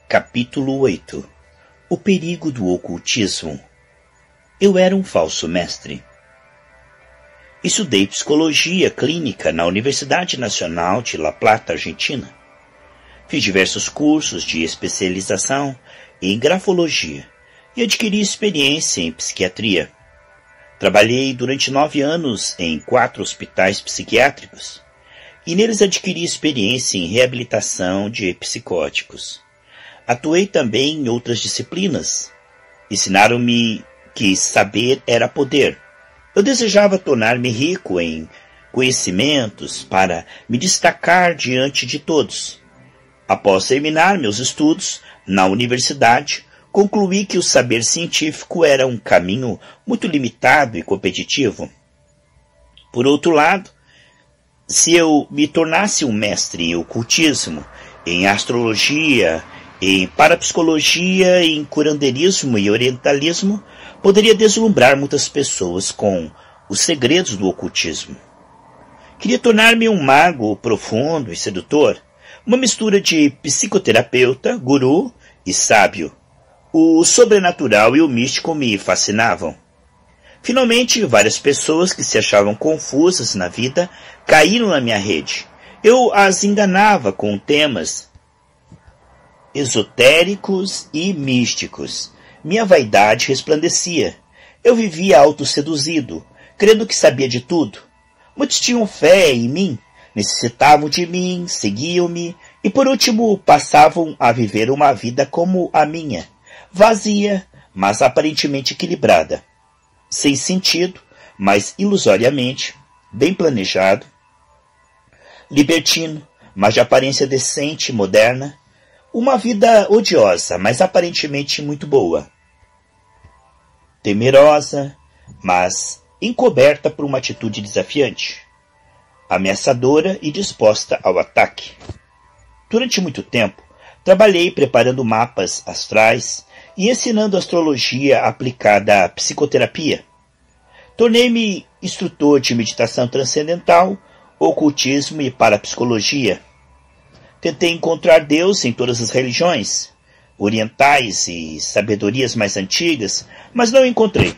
Capítulo 8. O perigo do ocultismo. Eu era um falso mestre. Estudei psicologia clínica na Universidade Nacional de La Plata, Argentina. Fiz diversos cursos de especialização em grafologia e adquiri experiência em psiquiatria. Trabalhei durante 9 anos em 4 hospitais psiquiátricos e neles adquiri experiência em reabilitação de psicóticos. Atuei também em outras disciplinas. Ensinaram-me que saber era poder. Eu desejava tornar-me rico em conhecimentos para me destacar diante de todos. Após terminar meus estudos na universidade, concluí que o saber científico era um caminho muito limitado e competitivo. Por outro lado, se eu me tornasse um mestre em ocultismo, em astrologia, em parapsicologia, em curanderismo e orientalismo, poderia deslumbrar muitas pessoas com os segredos do ocultismo. Queria tornar-me um mago profundo e sedutor, uma mistura de psicoterapeuta, guru e sábio. O sobrenatural e o místico me fascinavam. Finalmente, várias pessoas que se achavam confusas na vida caíram na minha rede. Eu as enganava com temas esotéricos e místicos. Minha vaidade resplandecia. Eu vivia autosseduzido, crendo que sabia de tudo. Muitos tinham fé em mim, necessitavam de mim, seguiam-me e, por último, passavam a viver uma vida como a minha, vazia, mas aparentemente equilibrada. Sem sentido, mas ilusoriamente, bem planejado, libertino, mas de aparência decente e moderna, uma vida odiosa, mas aparentemente muito boa. Temerosa, mas encoberta por uma atitude desafiante. Ameaçadora e disposta ao ataque. Durante muito tempo, trabalhei preparando mapas astrais e ensinando astrologia aplicada à psicoterapia. Tornei-me instrutor de meditação transcendental, ocultismo e parapsicologia. Tentei encontrar Deus em todas as religiões, orientais e sabedorias mais antigas, mas não encontrei.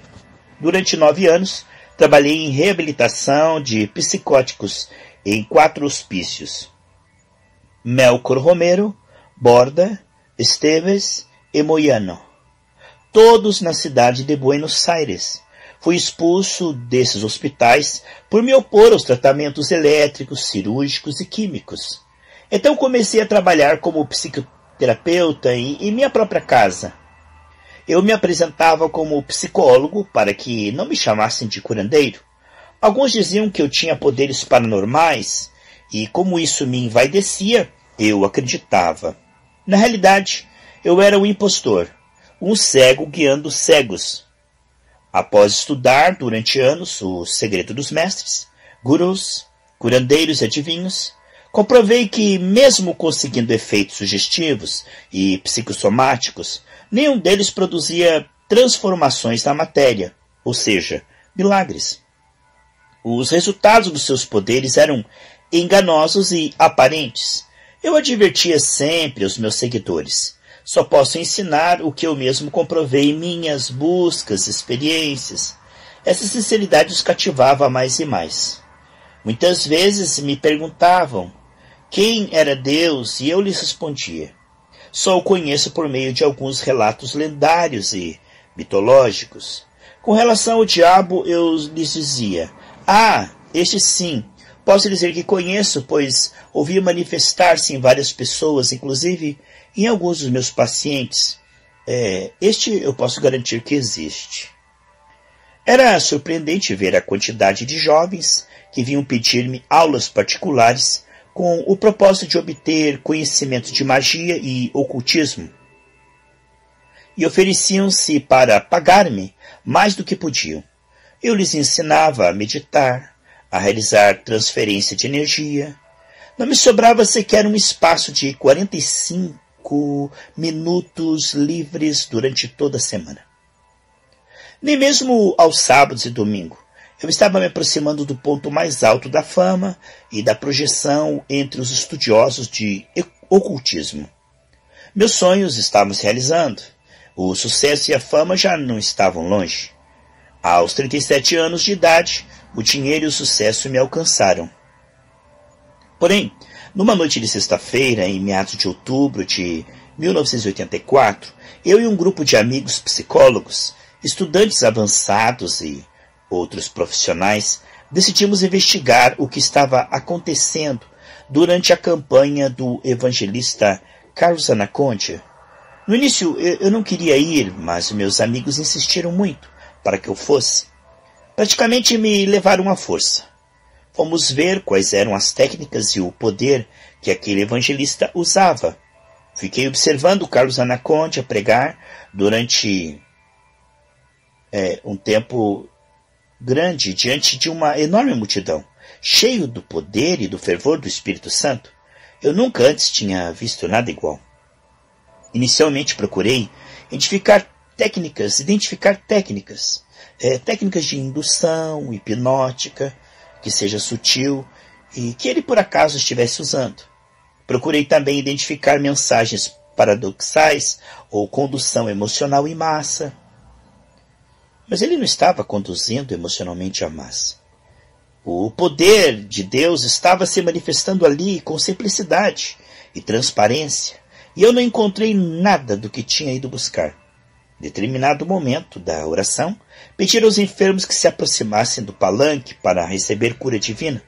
Durante 9 anos, trabalhei em reabilitação de psicóticos em 4 hospícios: Melchor Romero, Borda, Esteves e Moyano, todos na cidade de Buenos Aires. Fui expulso desses hospitais por me opor aos tratamentos elétricos, cirúrgicos e químicos. Então comecei a trabalhar como psicoterapeuta em minha própria casa. Eu me apresentava como psicólogo para que não me chamassem de curandeiro. Alguns diziam que eu tinha poderes paranormais e, como isso me envaidecia, eu acreditava. Na realidade, eu era um impostor, um cego guiando cegos. Após estudar durante anos o segredo dos mestres, gurus, curandeiros e adivinhos, comprovei que, mesmo conseguindo efeitos sugestivos e psicossomáticos, nenhum deles produzia transformações na matéria, ou seja, milagres. Os resultados dos seus poderes eram enganosos e aparentes. Eu advertia sempre aos meus seguidores: só posso ensinar o que eu mesmo comprovei em minhas buscas, experiências. Essa sinceridade os cativava mais e mais. Muitas vezes me perguntavam quem era Deus e eu lhes respondia: só o conheço por meio de alguns relatos lendários e mitológicos. Com relação ao diabo, eu lhes dizia: este sim, posso dizer que conheço, pois ouvi manifestar-se em várias pessoas, inclusive em alguns dos meus pacientes. Este eu posso garantir que existe. Era surpreendente ver a quantidade de jovens que vinham pedir-me aulas particulares com o propósito de obter conhecimento de magia e ocultismo. E ofereciam-se para pagar-me mais do que podiam. Eu lhes ensinava a meditar, a realizar transferência de energia. Não me sobrava sequer um espaço de 45 minutos livres durante toda a semana. Nem mesmo aos sábados e domingos. Eu estava me aproximando do ponto mais alto da fama e da projeção entre os estudiosos de ocultismo. Meus sonhos estavam se realizando. O sucesso e a fama já não estavam longe. Aos 37 anos de idade, o dinheiro e o sucesso me alcançaram. Porém, numa noite de sexta-feira, em meados de outubro de 1984, eu e um grupo de amigos psicólogos, estudantes avançados e outros profissionais, decidimos investigar o que estava acontecendo durante a campanha do evangelista Carlos Anacondia. No início eu não queria ir, mas meus amigos insistiram muito para que eu fosse. Praticamente me levaram à força. Fomos ver quais eram as técnicas e o poder que aquele evangelista usava. Fiquei observando Carlos Anacondia pregar durante um tempo grande diante de uma enorme multidão, cheio do poder e do fervor do Espírito Santo. Eu nunca antes tinha visto nada igual. Inicialmente procurei identificar técnicas de indução hipnótica, que seja sutil e que ele por acaso estivesse usando. Procurei também identificar mensagens paradoxais ou condução emocional em massa. Mas ele não estava conduzindo emocionalmente a massa. O poder de Deus estava se manifestando ali com simplicidade e transparência, e eu não encontrei nada do que tinha ido buscar. Em determinado momento da oração, pedi aos enfermos que se aproximassem do palanque para receber cura divina.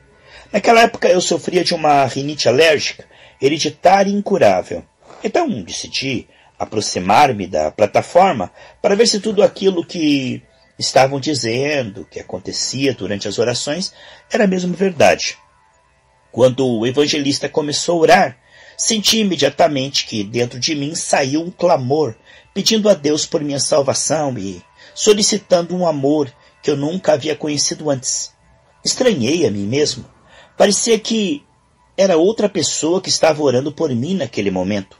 Naquela época eu sofria de uma rinite alérgica, hereditária e incurável. Então decidi aproximar-me da plataforma para ver se tudo aquilo que estavam dizendo, que acontecia durante as orações, era mesmo verdade. Quando o evangelista começou a orar, senti imediatamente que dentro de mim saiu um clamor, pedindo a Deus por minha salvação e solicitando um amor que eu nunca havia conhecido antes. Estranhei a mim mesmo. Parecia que era outra pessoa que estava orando por mim naquele momento.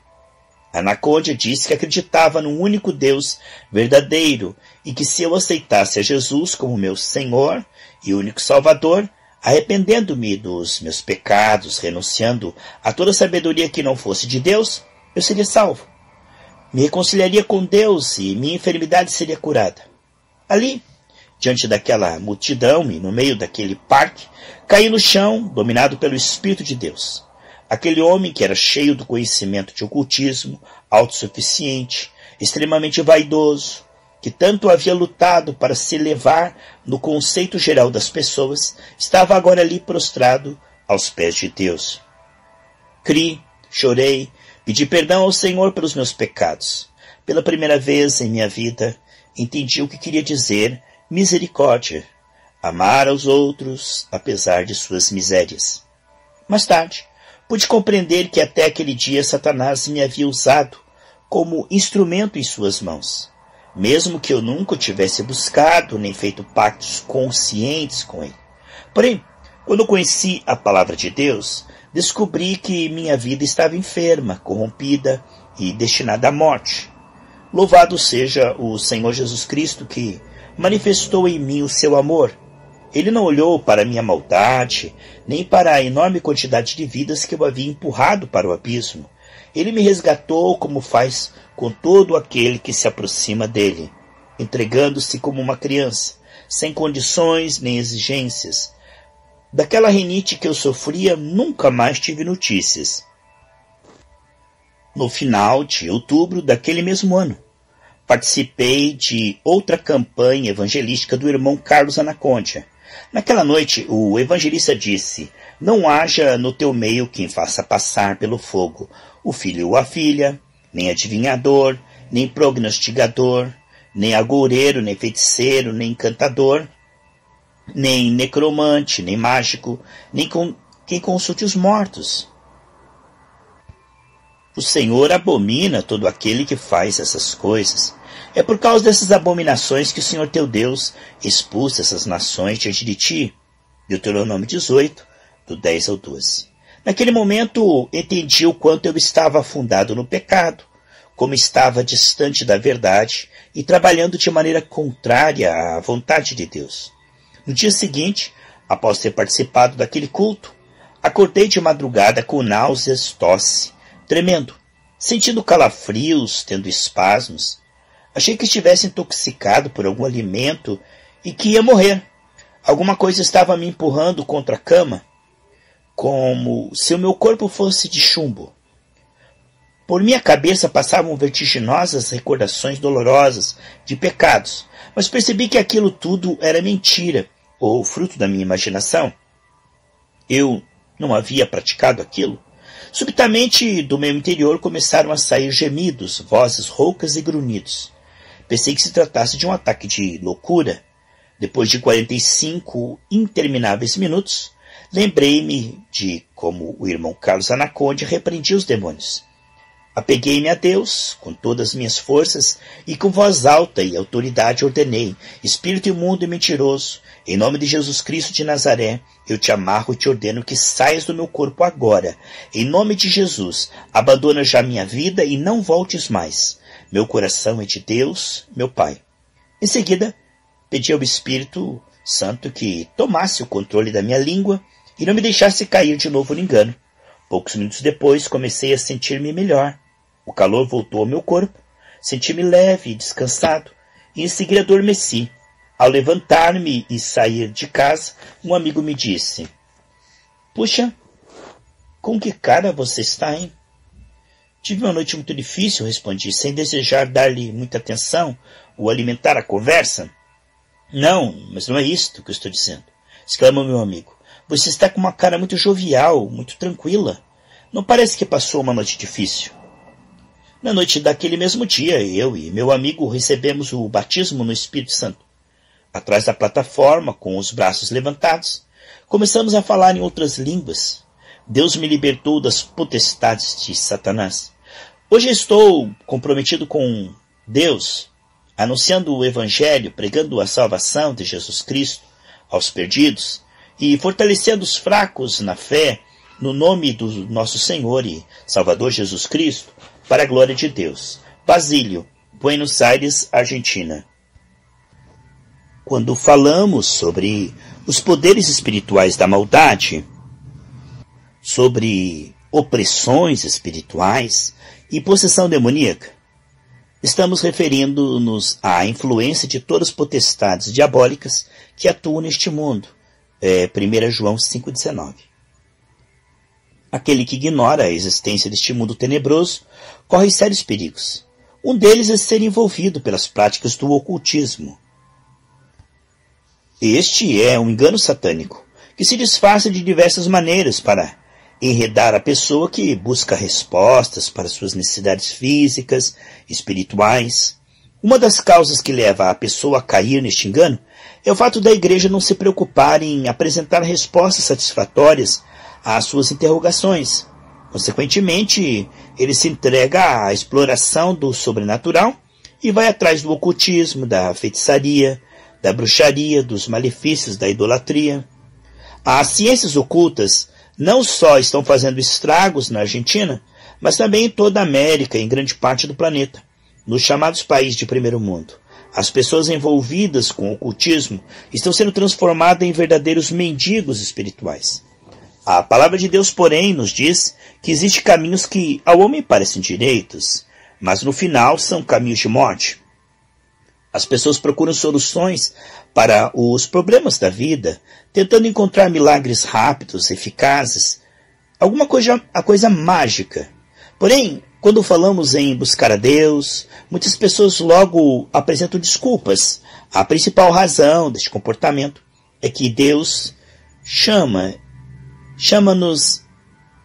Anacondia disse que acreditava num único Deus verdadeiro e que se eu aceitasse a Jesus como meu Senhor e único Salvador, arrependendo-me dos meus pecados, renunciando a toda sabedoria que não fosse de Deus, eu seria salvo. Me reconciliaria com Deus e minha enfermidade seria curada. Ali, diante daquela multidão e no meio daquele parque, caí no chão, dominado pelo Espírito de Deus. Aquele homem que era cheio do conhecimento de ocultismo, autossuficiente, extremamente vaidoso, que tanto havia lutado para se elevar no conceito geral das pessoas, estava agora ali prostrado aos pés de Deus. Criei, chorei, pedi perdão ao Senhor pelos meus pecados. Pela primeira vez em minha vida, entendi o que queria dizer misericórdia, amar aos outros apesar de suas misérias. Mais tarde, pude compreender que até aquele dia Satanás me havia usado como instrumento em suas mãos, mesmo que eu nunca tivesse buscado nem feito pactos conscientes com ele. Porém, quando conheci a palavra de Deus, descobri que minha vida estava enferma, corrompida e destinada à morte. Louvado seja o Senhor Jesus Cristo que manifestou em mim o seu amor. Ele não olhou para a minha maldade, nem para a enorme quantidade de vidas que eu havia empurrado para o abismo. Ele me resgatou como faz com todo aquele que se aproxima dele, entregando-se como uma criança, sem condições nem exigências. Daquela rinite que eu sofria, nunca mais tive notícias. No final de outubro daquele mesmo ano, participei de outra campanha evangelística do irmão Carlos Anacondia. Naquela noite, o evangelista disse: não haja no teu meio quem faça passar pelo fogo o filho ou a filha, nem adivinhador, nem prognosticador, nem agoureiro, nem feiticeiro, nem encantador, nem necromante, nem mágico, nem quem consulte os mortos. O Senhor abomina todo aquele que faz essas coisas. É por causa dessas abominações que o Senhor teu Deus expulsa essas nações diante de ti. Deuteronômio 18, do 10 ao 12. Naquele momento, entendi o quanto eu estava afundado no pecado, como estava distante da verdade e trabalhando de maneira contrária à vontade de Deus. No dia seguinte, após ter participado daquele culto, acordei de madrugada com náuseas, tosse, tremendo. sentindo calafrios, tendo espasmos. Achei que estivesse intoxicado por algum alimento e que ia morrer. Alguma coisa estava me empurrando contra a cama, como se o meu corpo fosse de chumbo. Por minha cabeça passavam vertiginosas recordações dolorosas de pecados, mas percebi que aquilo tudo era mentira, ou fruto da minha imaginação. Eu não havia praticado aquilo. Subitamente, do meu interior começaram a sair gemidos, vozes roucas e grunhidos. Pensei que se tratasse de um ataque de loucura. Depois de 45 intermináveis minutos, lembrei-me de como o irmão Carlos Anaconde repreendia os demônios. Apeguei-me a Deus com todas as minhas forças e com voz alta e autoridade ordenei: Espírito imundo e mentiroso, em nome de Jesus Cristo de Nazaré, eu te amarro e te ordeno que saias do meu corpo agora. Em nome de Jesus, abandona já minha vida e não voltes mais. Meu coração é de Deus, meu Pai. Em seguida, pedi ao Espírito Santo que tomasse o controle da minha língua e não me deixasse cair de novo no engano. Poucos minutos depois, comecei a sentir-me melhor. O calor voltou ao meu corpo, senti-me leve e descansado, e em seguida adormeci. Ao levantar-me e sair de casa, um amigo me disse: Puxa, com que cara você está, hein? Tive uma noite muito difícil, respondi, sem desejar dar-lhe muita atenção ou alimentar a conversa. Não, mas não é isto que eu estou dizendo, exclamou meu amigo. Você está com uma cara muito jovial, muito tranquila. Não parece que passou uma noite difícil. Na noite daquele mesmo dia, eu e meu amigo recebemos o batismo no Espírito Santo. Atrás da plataforma, com os braços levantados, começamos a falar em outras línguas. Deus me libertou das potestades de Satanás. Hoje estou comprometido com Deus, anunciando o Evangelho, pregando a salvação de Jesus Cristo aos perdidos e fortalecendo os fracos na fé, no nome do nosso Senhor e Salvador Jesus Cristo, para a glória de Deus. Basílio, Buenos Aires, Argentina. Quando falamos sobre os poderes espirituais da maldade, sobre opressões espirituais e possessão demoníaca, estamos referindo-nos à influência de todas as potestades diabólicas que atuam neste mundo. 1 João 5,19. Aquele que ignora a existência deste mundo tenebroso corre sérios perigos. Um deles é ser envolvido pelas práticas do ocultismo. Este é um engano satânico, que se disfarça de diversas maneiras para enredar a pessoa que busca respostas para suas necessidades físicas, espirituais. Uma das causas que leva a pessoa a cair neste engano é o fato da igreja não se preocupar em apresentar respostas satisfatórias às suas interrogações. Consequentemente, ele se entrega à exploração do sobrenatural e vai atrás do ocultismo, da feitiçaria, da bruxaria, dos malefícios da idolatria. As ciências ocultas não só estão fazendo estragos na Argentina, mas também em toda a América e em grande parte do planeta, nos chamados países de primeiro mundo. As pessoas envolvidas com o ocultismo estão sendo transformadas em verdadeiros mendigos espirituais. A palavra de Deus, porém, nos diz que existem caminhos que ao homem parecem direitos, mas no final são caminhos de morte. As pessoas procuram soluções para os problemas da vida, tentando encontrar milagres rápidos, eficazes, a coisa mágica. Porém, quando falamos em buscar a Deus, muitas pessoas logo apresentam desculpas. A principal razão deste comportamento é que Deus chama-nos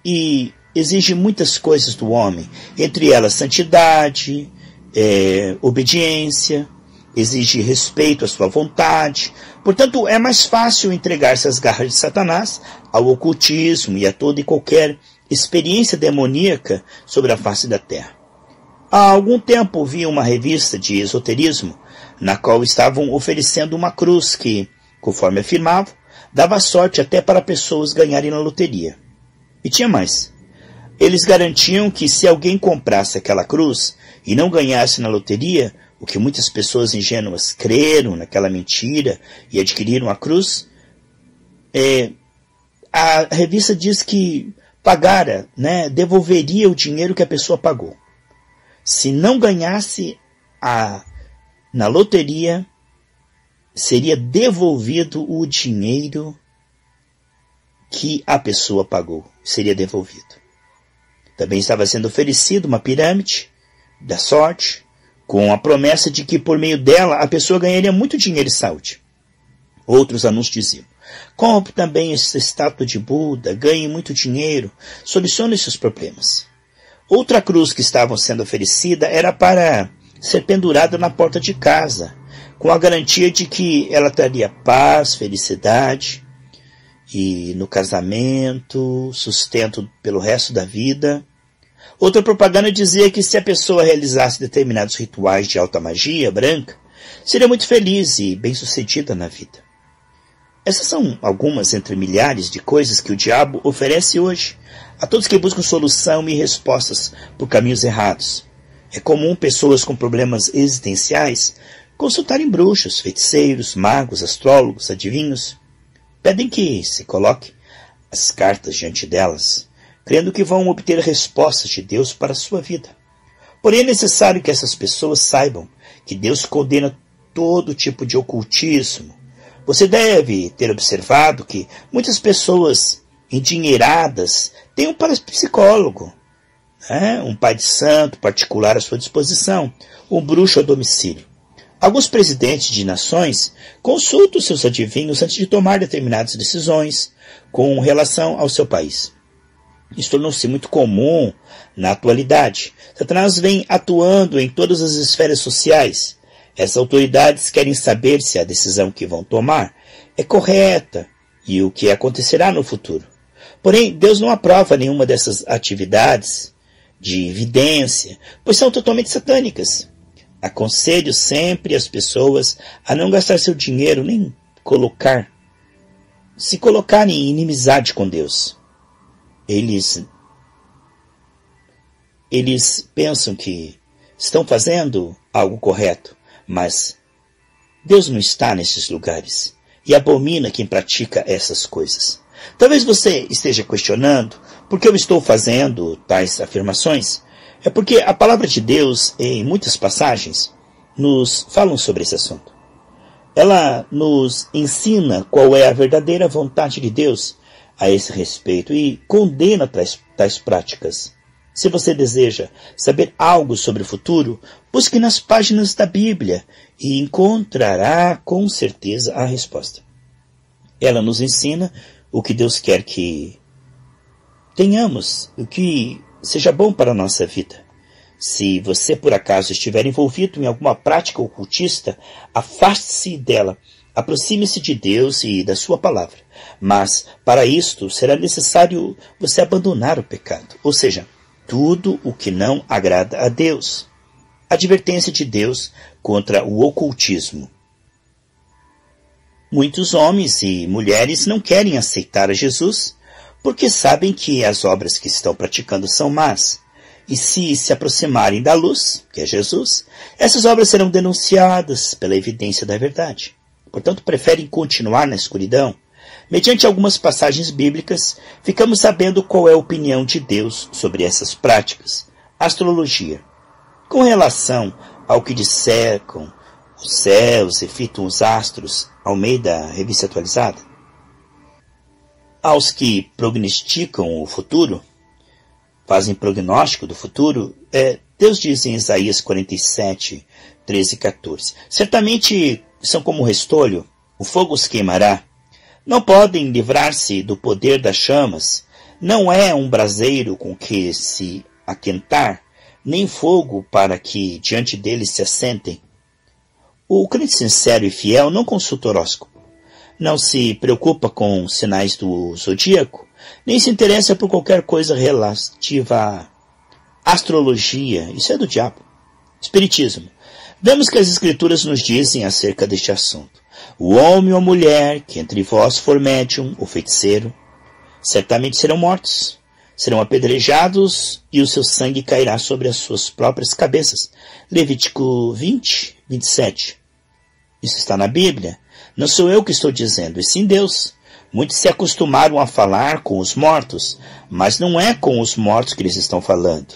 e exige muitas coisas do homem, entre elas santidade, obediência, exige respeito à sua vontade. Portanto, é mais fácil entregar-se às garras de Satanás, ao ocultismo e a toda e qualquer experiência demoníaca sobre a face da terra. Há algum tempo vi uma revista de esoterismo, na qual estavam oferecendo uma cruz que, conforme afirmavam, dava sorte até para pessoas ganharem na loteria. E tinha mais. Eles garantiam que se alguém comprasse aquela cruz e não ganhasse na loteria, o que muitas pessoas ingênuas creram naquela mentira e adquiriram a cruz, a revista diz que devolveria o dinheiro que a pessoa pagou. se não ganhasse na loteria, seria devolvido o dinheiro que a pessoa pagou. Seria devolvido. Também estava sendo oferecido uma pirâmide da sorte, com a promessa de que por meio dela a pessoa ganharia muito dinheiro e saúde. Outros anúncios diziam: compre também essa estátua de Buda, ganhe muito dinheiro, solucione seus problemas. Outra cruz que estava sendo oferecida era para ser pendurada na porta de casa, com a garantia de que ela traria paz, felicidade, e no casamento, sustento pelo resto da vida. Outra propaganda dizia que se a pessoa realizasse determinados rituais de alta magia branca, seria muito feliz e bem-sucedida na vida. Essas são algumas entre milhares de coisas que o diabo oferece hoje a todos que buscam solução e respostas por caminhos errados. É comum pessoas com problemas existenciais consultarem bruxos, feiticeiros, magos, astrólogos, adivinhos. Pedem que se coloque as cartas diante delas, crendo que vão obter respostas de Deus para a sua vida. Porém, é necessário que essas pessoas saibam que Deus condena todo tipo de ocultismo. Você deve ter observado que muitas pessoas endinheiradas têm um parapsicólogo, um pai de santo particular à sua disposição, um bruxo a domicílio. Alguns presidentes de nações consultam seus adivinhos antes de tomar determinadas decisões com relação ao seu país. Isso tornou-se muito comum na atualidade. Satanás vem atuando em todas as esferas sociais. Essas autoridades querem saber se a decisão que vão tomar é correta e o que acontecerá no futuro. Porém, Deus não aprova nenhuma dessas atividades de evidência, pois são totalmente satânicas. Aconselho sempre as pessoas a não gastar seu dinheiro nem se colocarem em inimizade com Deus. Eles pensam que estão fazendo algo correto, mas Deus não está nesses lugares e abomina quem pratica essas coisas. Talvez você esteja questionando por que eu estou fazendo tais afirmações. É porque a palavra de Deus, em muitas passagens, nos falam sobre esse assunto. Ela nos ensina qual é a verdadeira vontade de Deus a esse respeito e condena tais práticas. Se você deseja saber algo sobre o futuro, busque nas páginas da Bíblia e encontrará com certeza a resposta. Ela nos ensina o que Deus quer que tenhamos, o que seja bom para a nossa vida. Se você por acaso estiver envolvido em alguma prática ocultista, afaste-se dela, aproxime-se de Deus e da sua palavra. Mas, para isto, será necessário você abandonar o pecado, ou seja, tudo o que não agrada a Deus. Advertência de Deus contra o ocultismo. Muitos homens e mulheres não querem aceitar a Jesus porque sabem que as obras que estão praticando são más. E se aproximarem da luz, que é Jesus, essas obras serão denunciadas pela evidência da verdade. Portanto, preferem continuar na escuridão. Mediante algumas passagens bíblicas, ficamos sabendo qual é a opinião de Deus sobre essas práticas. Astrologia. Com relação ao que dissecam os céus e fitam os astros ao meio da revista atualizada, aos que prognosticam o futuro, fazem prognóstico do futuro, Deus diz em Isaías 47, 13 e 14, certamente são como restolho, o fogo os queimará, não podem livrar-se do poder das chamas, não é um braseiro com que se aquentar, nem fogo para que diante deles se assentem. O crente sincero e fiel não consulta horóscopo, não se preocupa com sinais do zodíaco, nem se interessa por qualquer coisa relativa à astrologia. Isso é do diabo. Espiritismo. Vemos que as escrituras nos dizem acerca deste assunto. O homem ou a mulher que entre vós for médium ou feiticeiro, certamente serão mortos, serão apedrejados e o seu sangue cairá sobre as suas próprias cabeças. Levítico 20, 27. Isso está na Bíblia. Não sou eu que estou dizendo, e sim Deus. Muitos se acostumaram a falar com os mortos, mas não é com os mortos que eles estão falando.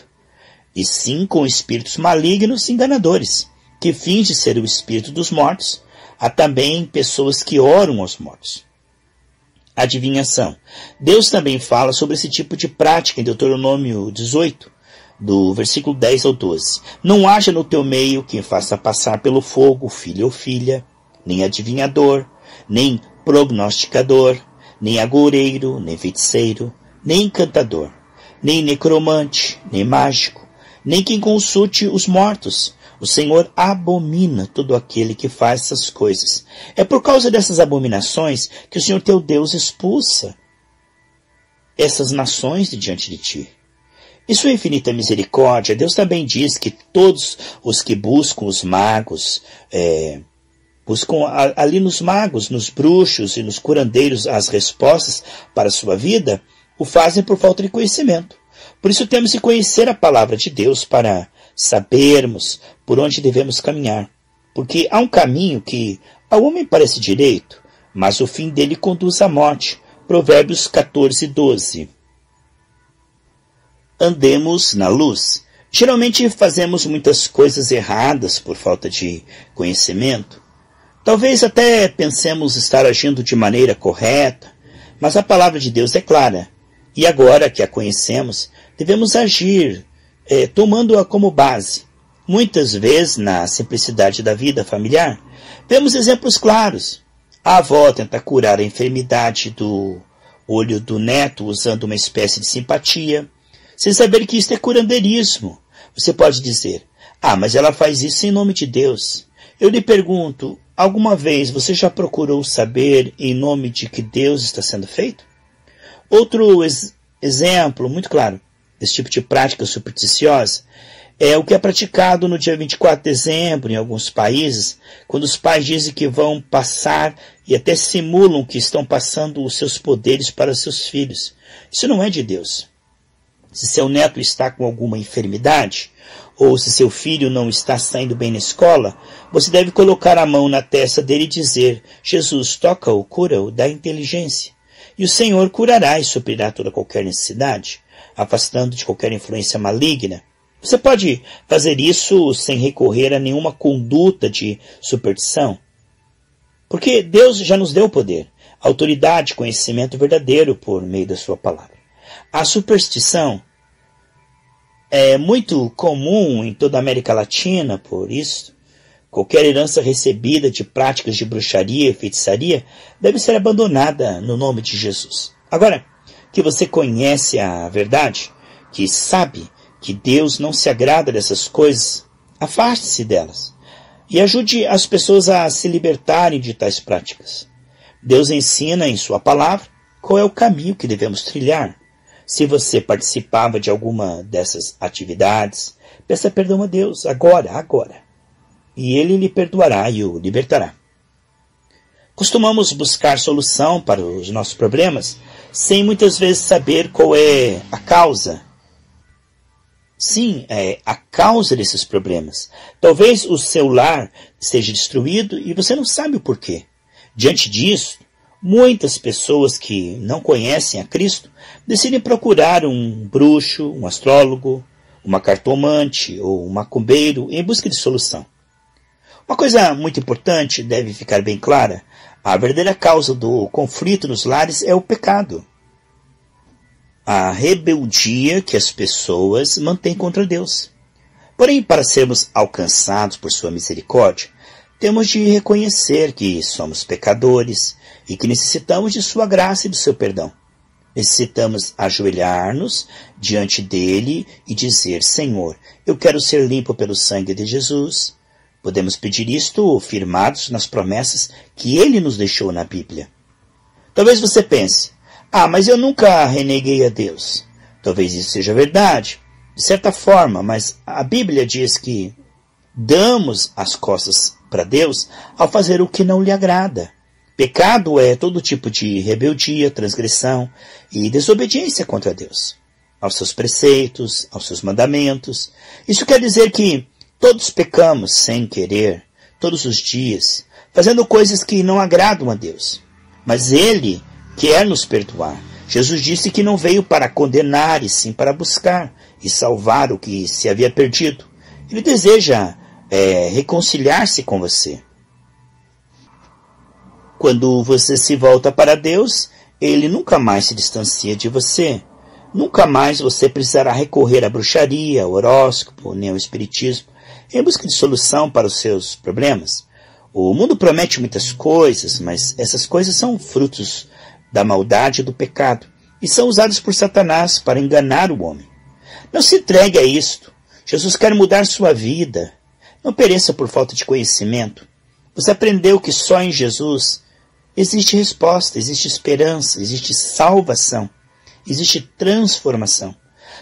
e sim com espíritos malignos e enganadores, que fingem ser o espírito dos mortos. Há também pessoas que oram aos mortos. Adivinhação. Deus também fala sobre esse tipo de prática em Deuteronômio 18, do versículo 10 ao 12. Não haja no teu meio quem faça passar pelo fogo filho ou filha, nem adivinhador, nem prognosticador, nem agoureiro, nem feiticeiro, nem encantador, nem necromante, nem mágico, nem quem consulte os mortos. O Senhor abomina todo aquele que faz essas coisas. É por causa dessas abominações que o Senhor teu Deus expulsa essas nações de diante de ti. Em sua infinita misericórdia, Deus também diz que todos os que buscam os magos, buscam ali nos magos, nos bruxos e nos curandeiros as respostas para a sua vida, o fazem por falta de conhecimento. Por isso temos que conhecer a palavra de Deus para sabermos por onde devemos caminhar. Porque há um caminho que ao homem parece direito, mas o fim dele conduz à morte. Provérbios 14, 12. Andemos na luz. Geralmente fazemos muitas coisas erradas por falta de conhecimento. Talvez até pensemos estar agindo de maneira correta, mas a palavra de Deus é clara. E agora que a conhecemos, devemos agir tomando-a como base. Muitas vezes, na simplicidade da vida familiar, vemos exemplos claros. A avó tenta curar a enfermidade do olho do neto usando uma espécie de simpatia, sem saber que isso é curandeirismo. Você pode dizer, mas ela faz isso em nome de Deus. Eu lhe pergunto, alguma vez você já procurou saber em nome de que Deus está sendo feito? Outro exemplo muito claro desse tipo de prática supersticiosa é o que é praticado no dia 24 de dezembro em alguns países, quando os pais dizem que vão passar e até simulam que estão passando os seus poderes para os seus filhos. Isso não é de Deus. Se seu neto está com alguma enfermidade, ou se seu filho não está saindo bem na escola, você deve colocar a mão na testa dele e dizer, Jesus, toca-o, cura-o, dá inteligência. E o Senhor curará e suprirá toda qualquer necessidade, afastando de qualquer influência maligna. Você pode fazer isso sem recorrer a nenhuma conduta de superstição. Porque Deus já nos deu poder, autoridade, conhecimento verdadeiro por meio da sua palavra. A superstição é muito comum em toda a América Latina, por isso, qualquer herança recebida de práticas de bruxaria e feitiçaria deve ser abandonada no nome de Jesus. Agora, que você conhece a verdade, que sabe que Deus não se agrada dessas coisas, afaste-se delas e ajude as pessoas a se libertarem de tais práticas. Deus ensina em sua palavra qual é o caminho que devemos trilhar. Se você participava de alguma dessas atividades, peça perdão a Deus agora. E Ele lhe perdoará e o libertará. Costumamos buscar solução para os nossos problemas sem muitas vezes saber qual é a causa. Sim, é a causa desses problemas. Talvez o seu lar esteja destruído e você não sabe o porquê. Diante disso, muitas pessoas que não conhecem a Cristo decidem procurar um bruxo, um astrólogo, uma cartomante ou um macumbeiro em busca de solução. Uma coisa muito importante deve ficar bem clara. A verdadeira causa do conflito nos lares é o pecado. A rebeldia que as pessoas mantêm contra Deus. Porém, para sermos alcançados por sua misericórdia, temos de reconhecer que somos pecadores e que necessitamos de sua graça e do seu perdão. Necessitamos ajoelhar-nos diante dele e dizer, Senhor, eu quero ser limpo pelo sangue de Jesus. Podemos pedir isto firmados nas promessas que ele nos deixou na Bíblia. Talvez você pense, mas eu nunca reneguei a Deus. Talvez isso seja verdade, de certa forma, mas a Bíblia diz que damos as costas para Deus ao fazer o que não lhe agrada. Pecado é todo tipo de rebeldia, transgressão e desobediência contra Deus, aos seus preceitos, aos seus mandamentos. Isso quer dizer que todos pecamos sem querer, todos os dias, fazendo coisas que não agradam a Deus. Mas Ele quer nos perdoar. Jesus disse que não veio para condenar, e sim para buscar. e salvar o que se havia perdido. Ele deseja reconciliar-se com você. Quando você se volta para Deus, Ele nunca mais se distancia de você. Nunca mais você precisará recorrer à bruxaria, ao horóscopo, nem ao espiritismo, em busca de solução para os seus problemas. O mundo promete muitas coisas, mas essas coisas são frutos da maldade e do pecado, e são usadas por Satanás para enganar o homem. Não se entregue a isto. Jesus quer mudar sua vida. Não pereça por falta de conhecimento. Você aprendeu que só em Jesus existe resposta, existe esperança, existe salvação, existe transformação.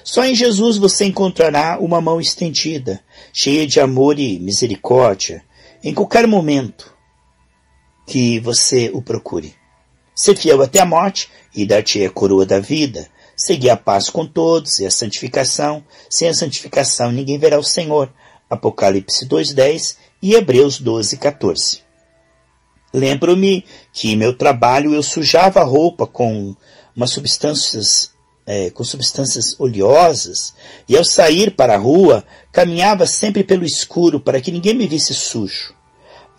Só em Jesus você encontrará uma mão estendida, cheia de amor e misericórdia, em qualquer momento que você o procure. Ser fiel até a morte e dar-te a coroa da vida. Seguir a paz com todos e a santificação. Sem a santificação ninguém verá o Senhor. Apocalipse 2:10 e Hebreus 12:14. Lembro-me que em meu trabalho eu sujava a roupa com substâncias oleosas, e ao sair para a rua, caminhava sempre pelo escuro para que ninguém me visse sujo.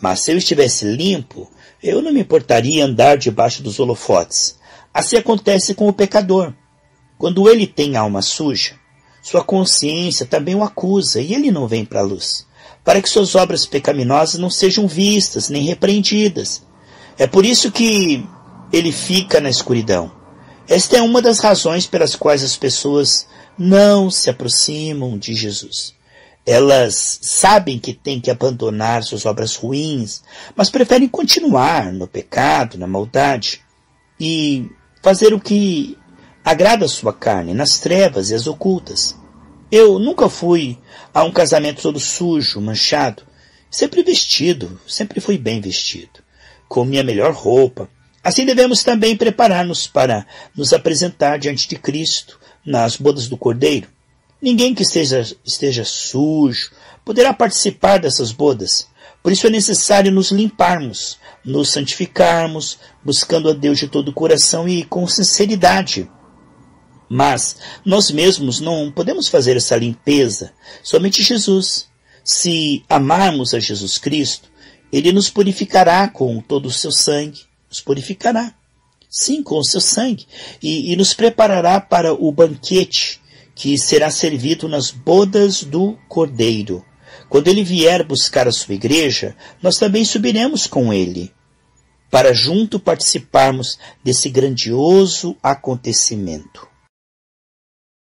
Mas se eu estivesse limpo, eu não me importaria andar debaixo dos holofotes. Assim acontece com o pecador. Quando ele tem alma suja, sua consciência também o acusa e ele não vem para a luz, para que suas obras pecaminosas não sejam vistas nem repreendidas. É por isso que ele fica na escuridão. Esta é uma das razões pelas quais as pessoas não se aproximam de Jesus. Elas sabem que têm que abandonar suas obras ruins, mas preferem continuar no pecado, na maldade, e fazer o que agrada a sua carne, nas trevas e as ocultas. Eu nunca fui a um casamento todo sujo, manchado, sempre fui bem vestido, com minha melhor roupa. Assim devemos também preparar-nos para nos apresentar diante de Cristo nas bodas do Cordeiro. Ninguém que esteja sujo poderá participar dessas bodas. Por isso é necessário nos limparmos, nos santificarmos, buscando a Deus de todo o coração e com sinceridade. Mas nós mesmos não podemos fazer essa limpeza, somente Jesus. Se amarmos a Jesus Cristo, Ele nos purificará com todo o seu sangue, nos purificará, sim, com o seu sangue, e nos preparará para o banquete que será servido nas bodas do Cordeiro. Quando Ele vier buscar a sua igreja, nós também subiremos com Ele, para junto participarmos desse grandioso acontecimento.